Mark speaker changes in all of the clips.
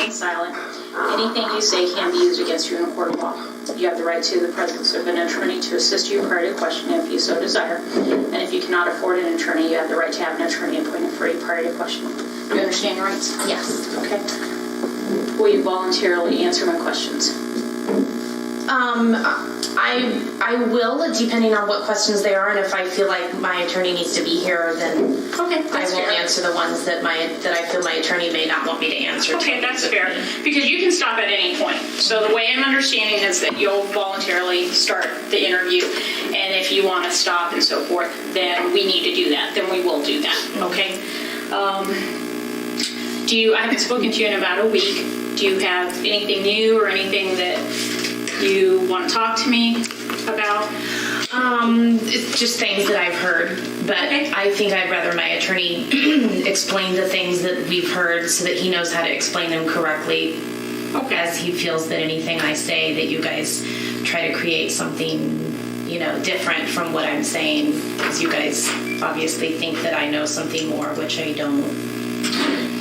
Speaker 1: remain silent. Anything you say can be used against you in a court of law. You have the right to the presence of an attorney to assist you prior to question if you so desire. And if you cannot afford an attorney, you have the right to have an attorney appointed for you prior to questioning. Do you understand your rights?
Speaker 2: Yes.
Speaker 1: Okay. Will you voluntarily answer my questions?
Speaker 2: I will, depending on what questions they are, and if I feel like my attorney needs to be here, then
Speaker 1: okay,
Speaker 2: I will answer the ones that I feel my attorney may not want me to answer.
Speaker 1: Okay, that's fair, because you can stop at any point. So the way I'm understanding is that you'll voluntarily start the interview, and if you want to stop and so forth, then we need to do that. Then we will do that. Okay. I haven't spoken to you in about a week. Do you have anything new or anything that you want to talk to me about?
Speaker 2: It's just things that I've heard, but okay. I think I'd rather my attorney explain the things that we've heard so that he knows how to explain them correctly. Okay. As he feels that anything I say that you guys try to create something, different from what I'm saying, because you guys obviously think that I know something more, which I don't.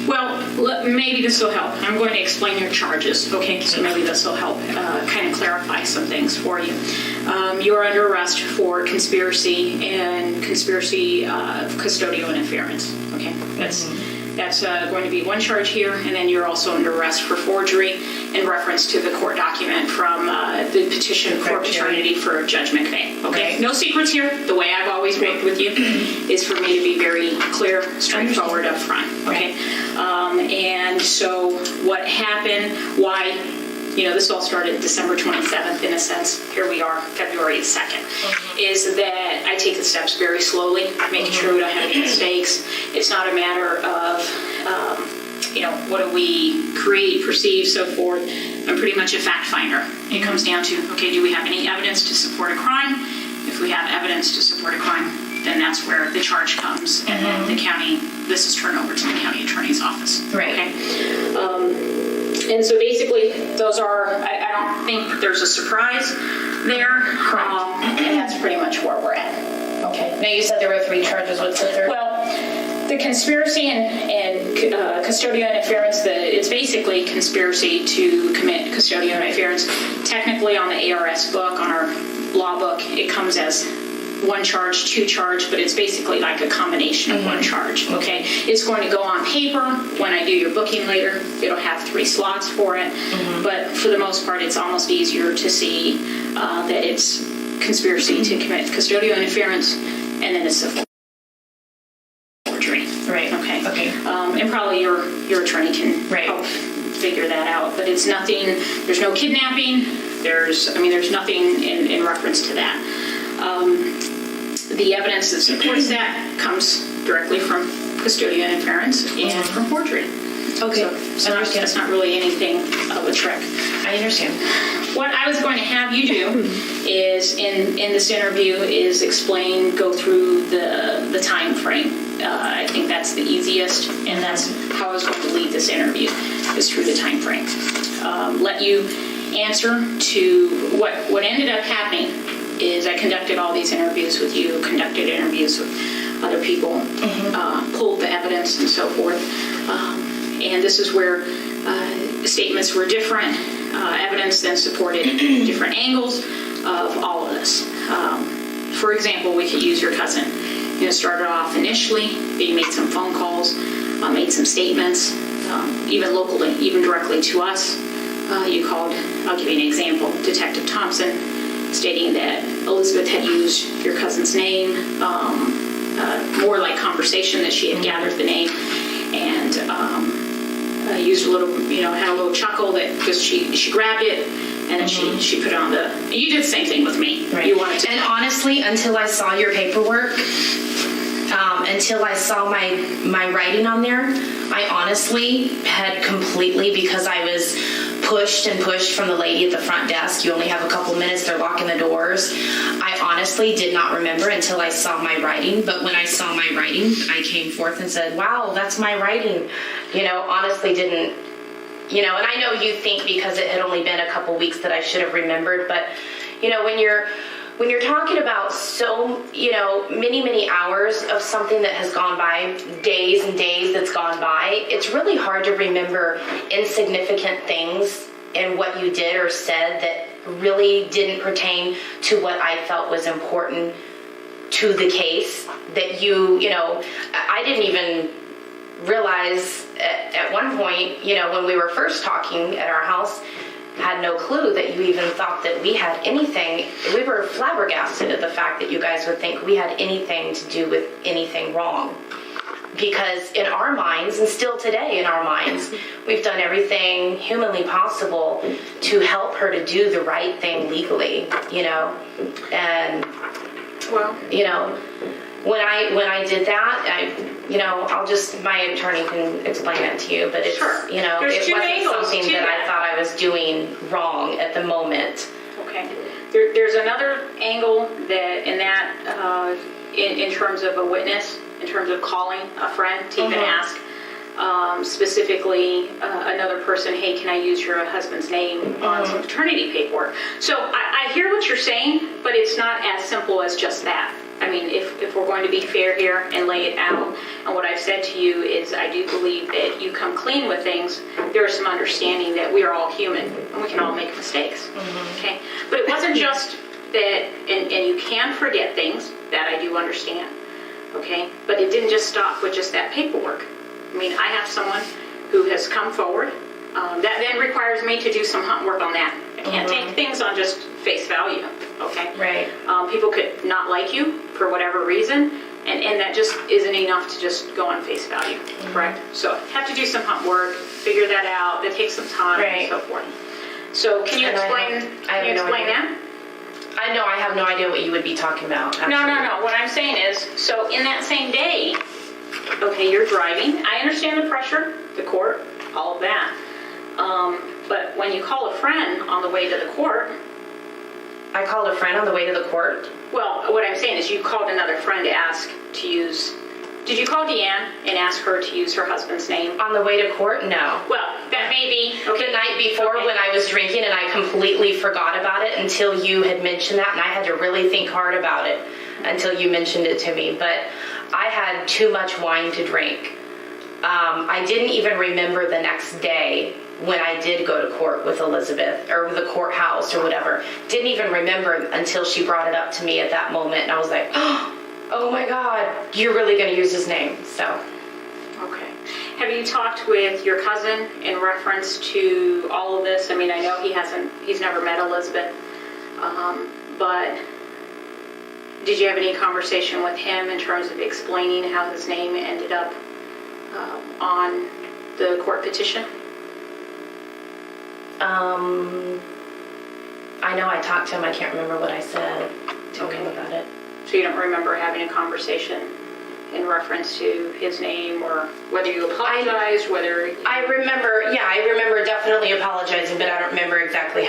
Speaker 1: Well, maybe this will help. I'm going to explain your charges, okay? So maybe this will help kind of clarify some things for you. You're under arrest for conspiracy and conspiracy of custodial interference, okay? That's going to be one charge here, and then you're also under arrest for forgery in reference to the court document from the petition for paternity for Judge McVeigh, okay? No secrets here. The way I've always worked with you is for me to be very clear, straightforward up front, okay? And so what happened, why, this all started December 27th in a sense. Here we are, February 2nd, is that I take the steps very slowly, making sure we don't have any mistakes. It's not a matter of, what do we create, perceive, so forth. I'm pretty much a fact finder. It comes down to, okay, do we have any evidence to support a crime? If we have evidence to support a crime, then that's where the charge comes, and then this is turned over to the county attorney's office.
Speaker 2: Right.
Speaker 1: Okay. And so basically, those are, I don't think that there's a surprise there. And that's pretty much where we're at.
Speaker 2: Okay. Now you said there were 3 charges. What's the third?
Speaker 1: Well, the conspiracy and custodial interference, it's basically conspiracy to commit custodial interference. Technically on the ARS book, on our law book, it comes as 1 charge, 2 charge, but it's basically like a combination of 1 charge, okay? It's going to go on paper. When I do your booking later, it'll have 3 slots for it, but for the most part, it's almost easier to see that it's conspiracy to commit custodial interference, and then it's a forgery.
Speaker 2: Right.
Speaker 1: Okay. And probably your attorney can help figure that out, but it's nothing, there's no kidnapping, there's nothing in reference to that. The evidence that supports that comes directly from custodial interference and from forgery. Okay. So that's not really anything of a trick.
Speaker 2: I understand.
Speaker 1: What I was going to have you do is, in this interview, is go through the time frame. I think that's the easiest, and that's how I was going to lead this interview, is through the time frame. Let you answer to what ended up happening is I conducted all these interviews with you, conducted interviews with other people, pulled the evidence and so forth. And this is where statements were different, evidence then supported different angles of all of this. For example, we could use your cousin. Started off initially, you made some phone calls, made some statements, even locally, even directly to us. You called, I'll give you an example, Detective Thompson, stating that Elizabeth had used your cousin's name, more like conversation that she had gathered the name, and used a little, had a little chuckle that because she grabbed it and then she put it on you did the same thing with me.
Speaker 2: Right.
Speaker 1: You wanted to.
Speaker 2: And honestly, until I saw your paperwork, until I saw my writing on there, I honestly had completely, because I was pushed from the lady at the front desk. You only have a couple minutes, they're locking the doors. I honestly did not remember until I saw my writing, but when I saw my writing, I came forth and said, wow, that's my writing. Honestly didn't, and I know you think because it had only been a couple weeks that I should have remembered, but when you're when you're talking about so, many hours of something that has gone by, days and days that's gone by, it's really hard to remember insignificant things in what you did or said that really didn't pertain to what I felt was important to the case. That I didn't even realize at one point, when we were first talking at our house, had no clue that you even thought that we had anything. We were flabbergasted at the fact that you guys would think we had anything to do with anything wrong. Because in our minds, and still today in our minds, we've done everything humanly possible to help her to do the right thing legally, and, when I did that, my attorney can explain that to you, but it's,
Speaker 1: Sure.
Speaker 2: it wasn't something that I thought I was doing wrong at the moment.
Speaker 1: Okay. There's another angle that in terms of a witness, in terms of calling a friend to even ask specifically another person, hey, can I use your husband's name on some paternity paperwork? So I hear what you're saying, but it's not as simple as just that. I mean, if we're going to be fair here and lay it out, and what I've said to you is I do believe that you come clean with things, there is some understanding that we are all human and we can all make mistakes, okay? But it wasn't just that, and you can forget things, that I do understand, okay? But it didn't just stop with just that paperwork. I mean, I have someone who has come forward. That then requires me to do some hunt work on that. I can't take things on just face value, okay?
Speaker 2: Right.
Speaker 1: People could not like you for whatever reason, and that just isn't enough to just go on face value, correct? So have to do some hunt work, figure that out. That takes some time and so forth. So can you explain that?
Speaker 2: I know I have no idea what you would be talking about. Actually.
Speaker 1: No. What I'm saying is, so in that same day, okay, you're driving. I understand the pressure, the court, all of that. But when you call a friend on the way to the court...
Speaker 2: I called a friend on the way to the court?
Speaker 1: Well, what I'm saying is you called another friend to ask to use... Did you call Deanne and ask her to use her husband's name?
Speaker 2: On the way to court? No.
Speaker 1: Well, that may be... Okay.
Speaker 2: The night before when I was drinking, and I completely forgot about it until you had mentioned that, and I had to really think hard about it until you mentioned it to me. But I had too much wine to drink. I didn't even remember the next day when I did go to court with Elizabeth, or the courthouse or whatever. Didn't even remember until she brought it up to me at that moment, and I was like, oh my God, you're really going to use his name. So.
Speaker 1: Okay. Have you talked with your cousin in reference to all of this? I mean, I know he's never met Elizabeth, but did you have any conversation with him in terms of explaining how his name ended up on the court petition?
Speaker 2: I know I talked to him. I can't remember what I said to him about it.
Speaker 1: So you don't remember having a conversation in reference to his name, or whether you apologized, I remember definitely apologizing, but I don't remember exactly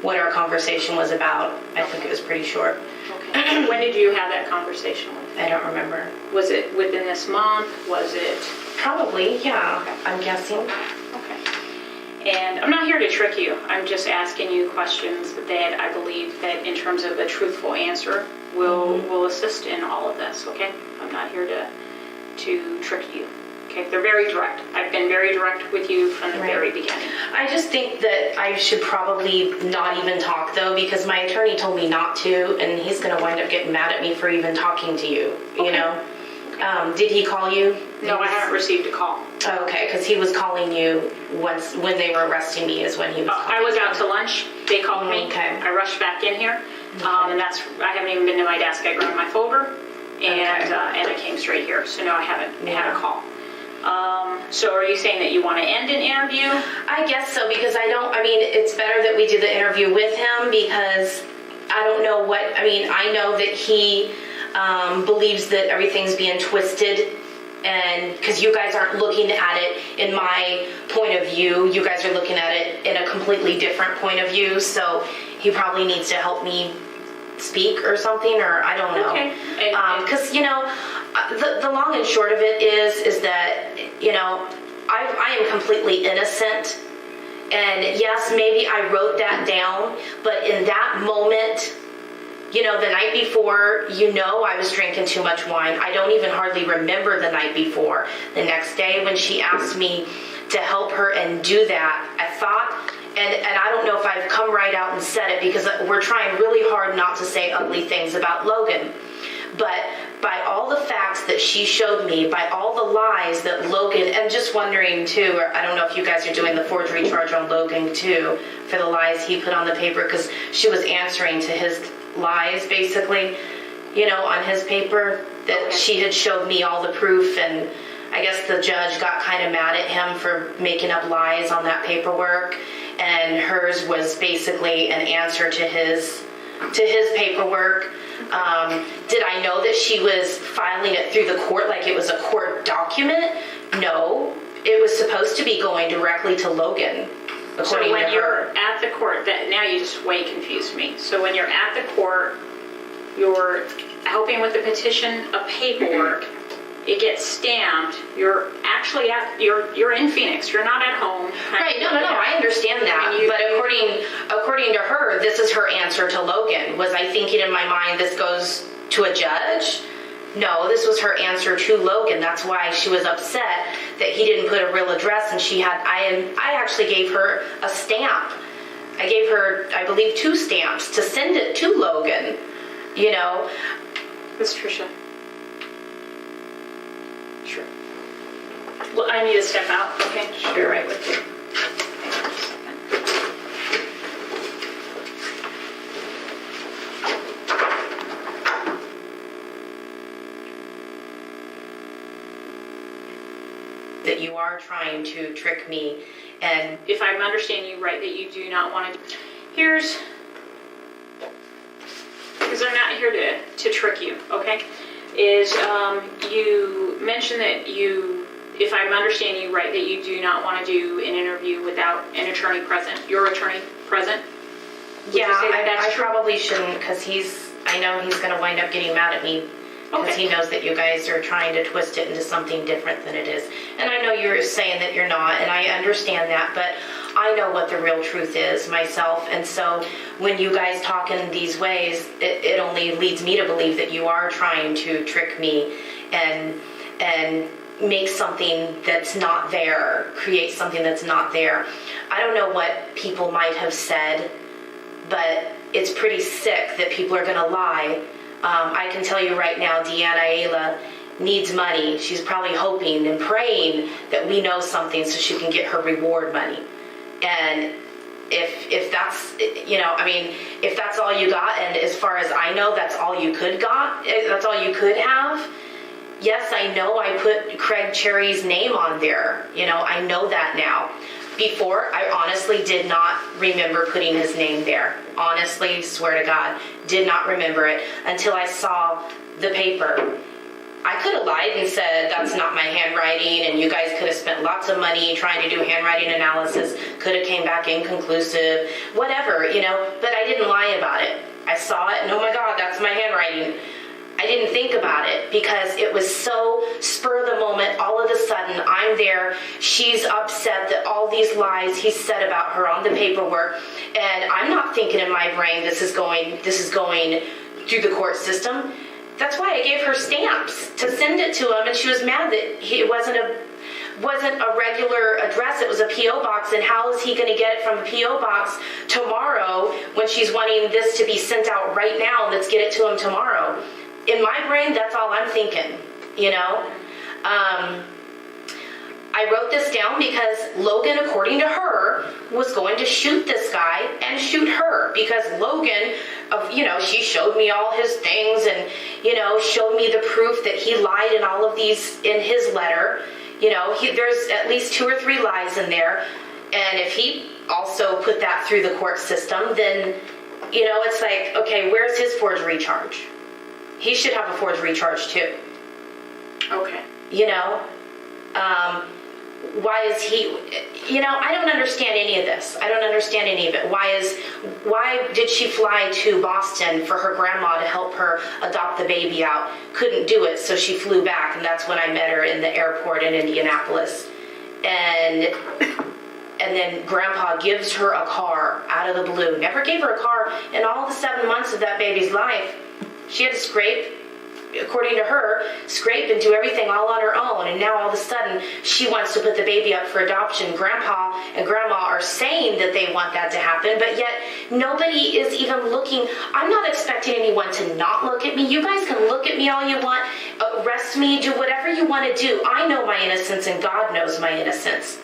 Speaker 1: what our conversation was about. I think it was pretty short. Okay. When did you have that conversation with him?
Speaker 2: I don't remember.
Speaker 1: Was it within this month? Was it?
Speaker 2: Probably, yeah. Okay. I'm guessing.
Speaker 1: Okay. And I'm not here to trick you. I'm just asking you questions that I believe that in terms of a truthful answer will assist in all of this, okay? I'm not here to trick you. Okay, they're very direct. I've been very direct with you from the very beginning.
Speaker 2: I just think that I should probably not even talk, though, because my attorney told me not to, and he's going to wind up getting mad at me for even talking to you, you know? Did he call you?
Speaker 1: No, I haven't received a call.
Speaker 2: Oh, okay, because he was calling you when they were arresting me is when he was calling
Speaker 1: I was out to lunch. They called me.
Speaker 2: Okay.
Speaker 1: I rushed back in here, and I haven't even been to my desk. I grabbed my folder, and I came straight here. So no, I haven't had a call. So are you saying that you want to end an interview?
Speaker 2: I guess so, because it's better that we do the interview with him, because I don't know I know that he believes that everything's being twisted, and because you guys aren't looking at it in my point of view, you guys are looking at it in a completely different point of view, so he probably needs to help me speak or something, or I don't know.
Speaker 1: Okay.
Speaker 2: Because, the long and short of it is that, I am completely innocent. And yes, maybe I wrote that down, but in that moment, You know, the night before, I was drinking too much wine. I don't even hardly remember the night before. The next day when she asked me to help her and do that, I thought, and I don't know if I've come right out and said it because we're trying really hard not to say ugly things about Logan. But by all the facts that she showed me, by all the lies that Logan, and just wondering too, or I don't know if you guys are doing the forgery charge on Logan too, for the lies he put on the paper, because she was answering to his lies basically, on his paper, that she had showed me all the proof, and I guess the judge got kind of mad at him for making up lies on that paperwork, and hers was basically an answer to his paperwork. Did I know that she was filing it through the court like it was a court document? No, it was supposed to be going directly to Logan.
Speaker 1: So when you're at the court, now you just way confused me. So when you're at the court, you're helping with the petition of paperwork. It gets stamped. You're actually you're in Phoenix. You're not at home.
Speaker 2: Right? No. I understand that. But according to her, this is her answer to Logan. Was I thinking in my mind this goes to a judge? No, this was her answer to Logan. That's why she was upset that he didn't put a real address, and I actually gave her a stamp. I gave her, I believe, 2 stamps to send it to Logan.
Speaker 1: Miss Tricia. Sure. Well, I need to step out. Okay. I'll be right with you.
Speaker 2: That you are trying to trick me, and
Speaker 1: if I'm understanding you right, that you do not want to. Because I'm not here to trick you, okay? You mentioned that if I'm understanding you right, that you do not want to do an interview without an attorney present. Your attorney present?
Speaker 2: I probably shouldn't, because I know he's going to wind up getting mad at me. Because he knows that you guys are trying to twist it into something different than it is. And I know you're saying that you're not, and I understand that, but I know what the real truth is myself. And so when you guys talk in these ways, it only leads me to believe that you are trying to trick me and make something that's not there, create something that's not there. I don't know what people might have said, but it's pretty sick that people are going to lie. I can tell you right now, Deanna Ayla needs money. She's probably hoping and praying that we know something so she can get her reward money. And if that's, if that's all you got, and as far as I know, that's all you could have. Yes, I know I put Craig Cherry's name on there. I know that now. Before, I honestly did not remember putting his name there. Honestly, swear to God, did not remember it until I saw the paper. I could have lied and said that's not my handwriting, and you guys could have spent lots of money trying to do handwriting analysis, could have came back inconclusive, whatever, but I didn't lie about it. I saw it, and oh my God, that's my handwriting. I didn't think about it because it was so spur of the moment. All of a sudden, I'm there. She's upset that all these lies he said about her on the paperwork, and I'm not thinking in my brain this is going through the court system. That's why I gave her stamps to send it to him, and she was mad that it wasn't a regular address. It was a P.O. box, and how is he going to get it from a P.O. box tomorrow when she's wanting this to be sent out right now? Let's get it to him tomorrow. In my brain, that's all I'm thinking, I wrote this down because Logan, according to her, was going to shoot this guy and shoot her because Logan, she showed me all his things and, showed me the proof that he lied in all of these in his letter. There's at least 2 or 3 lies in there. And if he also put that through the court system, then, it's like, okay, where's his forgery charge? He should have a forgery charge too.
Speaker 1: Okay.
Speaker 2: Why is he, I don't understand any of this. I don't understand any of it. Why did she fly to Boston for her grandma to help her adopt the baby out? Couldn't do it, so she flew back, and that's when I met her in the airport in Indianapolis. And And then Grandpa gives her a car out of the blue. Never gave her a car in all the 7 months of that baby's life. She had to scrape, according to her, scrape and do everything all on her own. And now all of a sudden, she wants to put the baby up for adoption. Grandpa and Grandma are saying that they want that to happen, but yet nobody is even looking. I'm not expecting anyone to not look at me. You guys can look at me all you want, arrest me, do whatever you want to do. I know my innocence, and God knows my innocence.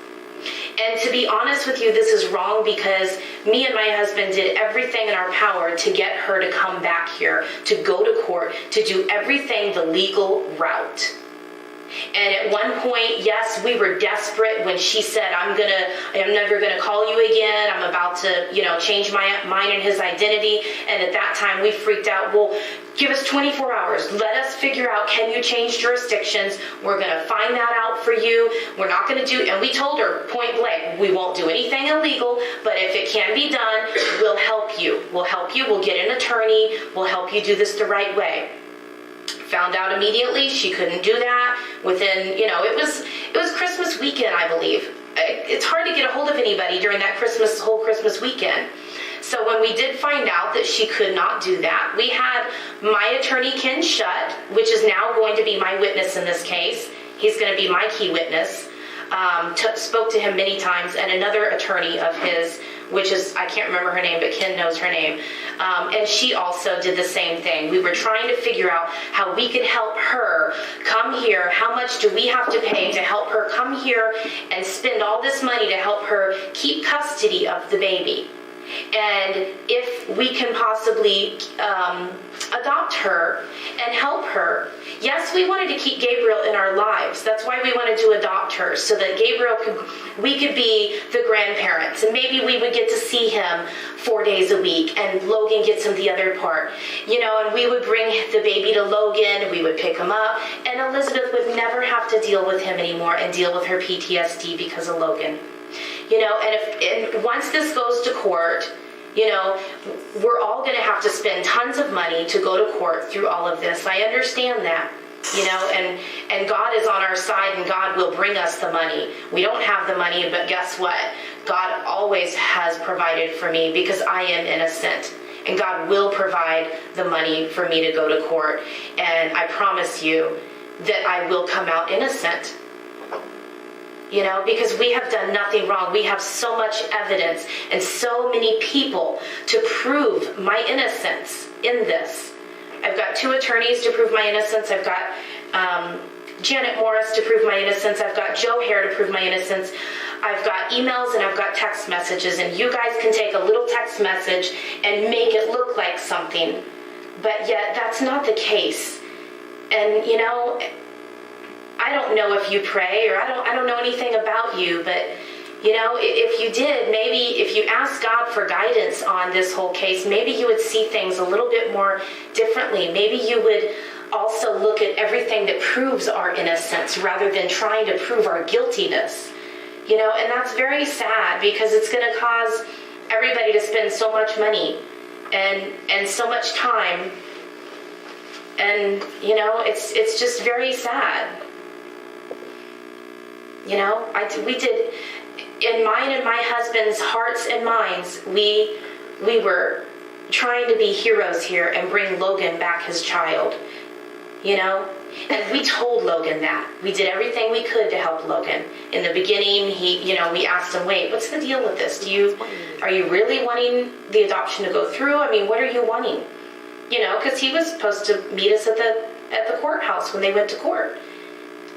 Speaker 2: And to be honest with you, this is wrong, because me and my husband did everything in our power to get her to come back here, to go to court, to do everything the legal route. And at one point, yes, we were desperate when she said, I'm never gonna call you again. I'm about to, change mine and his identity. And at that time, we freaked out. Well, give us 24 hours. Let us figure out, can you change jurisdictions? We're gonna find that out for you. We're not gonna do, and we told her point blank, we won't do anything illegal, but if it can be done, we'll help you. We'll help you. We'll get an attorney. We'll help you do this the right way. Found out immediately she couldn't do that. Within, it was Christmas weekend, I believe. It's hard to get a hold of anybody during that whole Christmas weekend. So when we did find out that she could not do that, we had my attorney, Ken Shutt, which is now going to be my witness in this case. He's going to be my key witness. Spoke to him many times, and another attorney of his, which is, I can't remember her name, but Ken knows her name. And she also did the same thing. We were trying to figure out how we could help her come here. How much do we have to pay to help her come here and spend all this money to help her keep custody of the baby? And if we can possibly adopt her and help her. Yes, we wanted to keep Gabriel in our lives. That's why we wanted to adopt her, so that we could be the grandparents, and maybe we would get to see him 4 days a week, and Logan gets him the other part, and we would bring the baby to Logan, we would pick him up, and Elizabeth would never have to deal with him anymore and deal with her PTSD because of Logan. And once this goes to court, we're all going to have to spend tons of money to go to court through all of this. I understand that, and God is on our side, and God will bring us the money. We don't have the money, but guess what? God always has provided for me, because I am innocent, and God will provide the money for me to go to court. And I promise you that I will come out innocent. Because we have done nothing wrong. We have so much evidence and so many people to prove my innocence in this. I've got 2 attorneys to prove my innocence. I've got Janet Morris to prove my innocence. I've got Joe Hare to prove my innocence. I've got emails and I've got text messages. And you guys can take a little text message and make it look like something. But yet that's not the case. And, I don't know if you pray, or I don't know anything about you, but if you did, maybe if you asked God for guidance on this whole case, maybe you would see things a little bit more differently. Maybe you would also look at everything that proves our innocence rather than trying to prove our guiltiness. And that's very sad, because it's going to cause everybody to spend so much money and so much time, and it's just very sad. We did, in mine and my husband's hearts and minds, we were trying to be heroes here and bring Logan back his child, and we told Logan that. We did everything we could to help Logan. In the beginning, we asked him, wait, what's the deal with this? Are you really wanting the adoption to go through? I mean, what are you wanting? Because he was supposed to meet us at the courthouse when they went to court.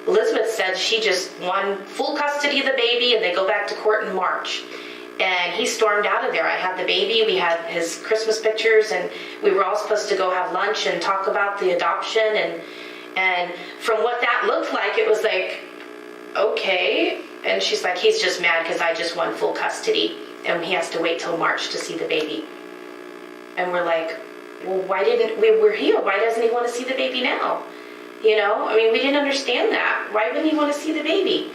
Speaker 2: Elizabeth said she just won full custody of the baby, and they go back to court in March. And he stormed out of there. I had the baby, we had his Christmas pictures, and we were all supposed to go have lunch and talk about the adoption. And from what that looked like, it was like, okay. And she's like, he's just mad because I just won full custody, and he has to wait till March to see the baby. And we're like, well, we're here. Why doesn't he want to see the baby now? We didn't understand that. Why wouldn't he want to see the baby?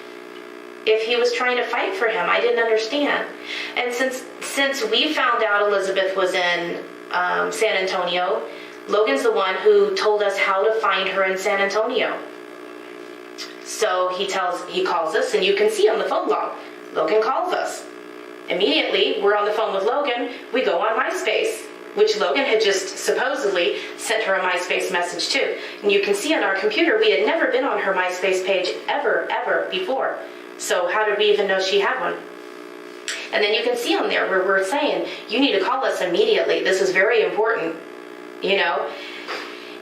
Speaker 2: If he was trying to fight for him, I didn't understand. And since we found out Elizabeth was in San Antonio, Logan's the one who told us how to find her in San Antonio. So he calls us, and you can see on the phone log, Logan calls us. Immediately, we're on the phone with Logan, we go on MySpace, which Logan had just supposedly sent her a MySpace message to. And you can see on our computer, we had never been on her MySpace page ever before. So how did we even know she had one? And then you can see on there where we're saying, you need to call us immediately. This is very important, you know?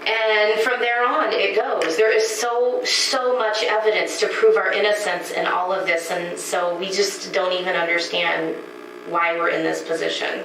Speaker 2: And from there on, it goes. There is so much evidence to prove our innocence in all of this. And so we just don't even understand why we're in this position.